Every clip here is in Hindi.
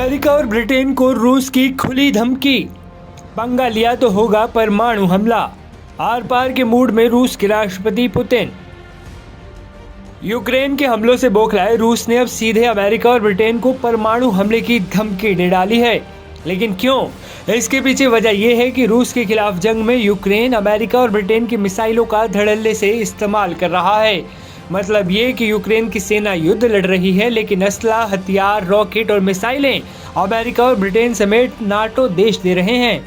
अमेरिका और ब्रिटेन को रूस की खुली धमकी, पंगा लिया तो होगा परमाणु हमला। आर पार के मूड में रूस के राष्ट्रपति पुतिन। यूक्रेन के हमलों से बौखलाए रूस ने अब सीधे अमेरिका और ब्रिटेन को परमाणु हमले की धमकी दे डाली है। लेकिन क्यों? इसके पीछे वजह यह है कि रूस के खिलाफ जंग में यूक्रेन अमेरिका और ब्रिटेन की मिसाइलों का धड़ल्ले से इस्तेमाल कर रहा है। मतलब ये कि यूक्रेन की सेना युद्ध लड़ रही है, लेकिन असला, हथियार, रॉकेट और मिसाइलें अमेरिका और ब्रिटेन समेत नाटो देश दे रहे हैं।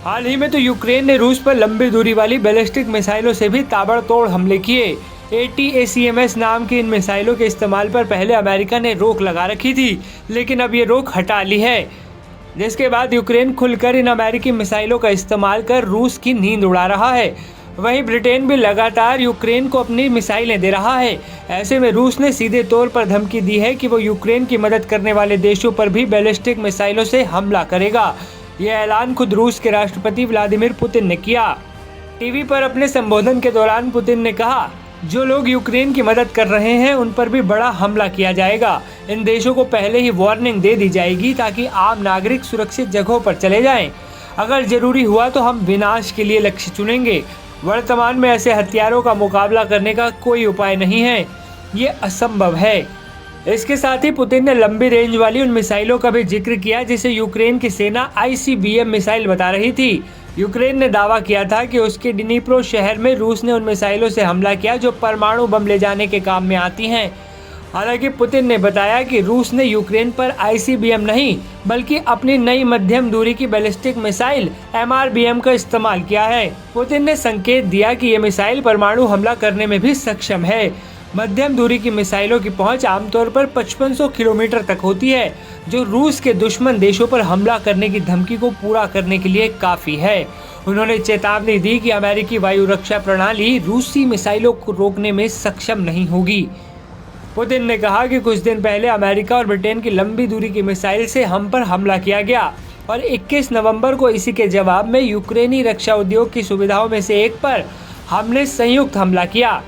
हाल ही में तो यूक्रेन ने रूस पर लंबी दूरी वाली बैलिस्टिक मिसाइलों से भी ताबड़तोड़ हमले किए। ATACMS नाम की इन मिसाइलों के इस्तेमाल पर पहले अमेरिका ने रोक लगा रखी थी, लेकिन अब ये रोक हटा ली है, जिसके बाद यूक्रेन खुलकर इन अमेरिकी मिसाइलों का इस्तेमाल कर रूस की नींद उड़ा रहा है। वहीं ब्रिटेन भी लगातार यूक्रेन को अपनी मिसाइलें दे रहा है। ऐसे में रूस ने सीधे तौर पर धमकी दी है कि वो यूक्रेन की मदद करने वाले देशों पर भी बैलिस्टिक मिसाइलों से हमला करेगा। यह ऐलान खुद रूस के राष्ट्रपति व्लादिमीर पुतिन ने किया। टीवी पर अपने संबोधन के दौरान पुतिन ने कहा, जो लोग यूक्रेन की मदद कर रहे हैं उन पर भी बड़ा हमला किया जाएगा। इन देशों को पहले ही वार्निंग दे दी जाएगी ताकि आम नागरिक सुरक्षित जगहों पर चले जाएं। अगर जरूरी हुआ तो हम विनाश के लिए लक्ष्य चुनेंगे। वर्तमान में ऐसे हथियारों का मुकाबला करने का कोई उपाय नहीं है, ये असंभव है। इसके साथ ही पुतिन ने लंबी रेंज वाली उन मिसाइलों का भी जिक्र किया जिसे यूक्रेन की सेना ICBM मिसाइल बता रही थी। यूक्रेन ने दावा किया था कि उसके डिनीप्रो शहर में रूस ने उन मिसाइलों से हमला किया जो परमाणु बम ले जाने के काम में आती हैं। हालांकि पुतिन ने बताया कि रूस ने यूक्रेन पर ICBM नहीं बल्कि अपनी नई मध्यम दूरी की बैलिस्टिक मिसाइल MRBM का इस्तेमाल किया है। पुतिन ने संकेत दिया कि ये मिसाइल परमाणु हमला करने में भी सक्षम है। मध्यम दूरी की मिसाइलों की पहुंच आमतौर पर 5500 किलोमीटर तक होती है, जो रूस के दुश्मन देशों पर हमला करने की धमकी को पूरा करने के लिए काफी है। उन्होंने चेतावनी दी कि अमेरिकी वायु रक्षा प्रणाली रूसी मिसाइलों को रोकने में सक्षम नहीं होगी। पुतिन ने कहा कि कुछ दिन पहले अमेरिका और ब्रिटेन की लंबी दूरी की मिसाइल से हम पर हमला किया गया और 21 नवंबर को इसी के जवाब में यूक्रेनी रक्षा उद्योग की सुविधाओं में से एक पर हमने संयुक्त हमला किया।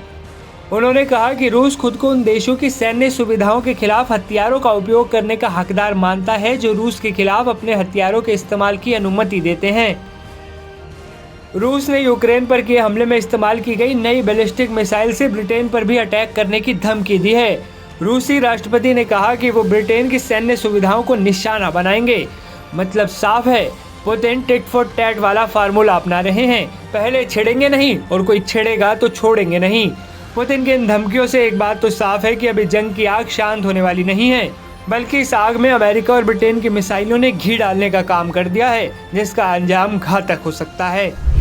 उन्होंने कहा कि रूस खुद को उन देशों की सैन्य सुविधाओं के खिलाफ हथियारों का उपयोग करने का हकदार मानता है जो रूस के खिलाफ अपने हथियारों के इस्तेमाल की अनुमति देते हैं। रूस ने यूक्रेन पर किए हमले में इस्तेमाल की गई नई बैलिस्टिक मिसाइल से ब्रिटेन पर भी अटैक करने की धमकी दी है। रूसी राष्ट्रपति ने कहा कि वो ब्रिटेन की सैन्य सुविधाओं को निशाना बनाएंगे। मतलब साफ है, पुतिन टिट फॉर टैट वाला फार्मूला अपना रहे हैं। पहले छेड़ेंगे नहीं और कोई छेड़ेगा तो छोड़ेंगे नहीं। पुतिन की इन धमकियों से एक बात तो साफ है कि अभी जंग की आग शांत होने वाली नहीं है, बल्कि इस आग में अमेरिका और ब्रिटेन की मिसाइलों ने घी डालने का काम कर दिया है, जिसका अंजाम घातक हो सकता है।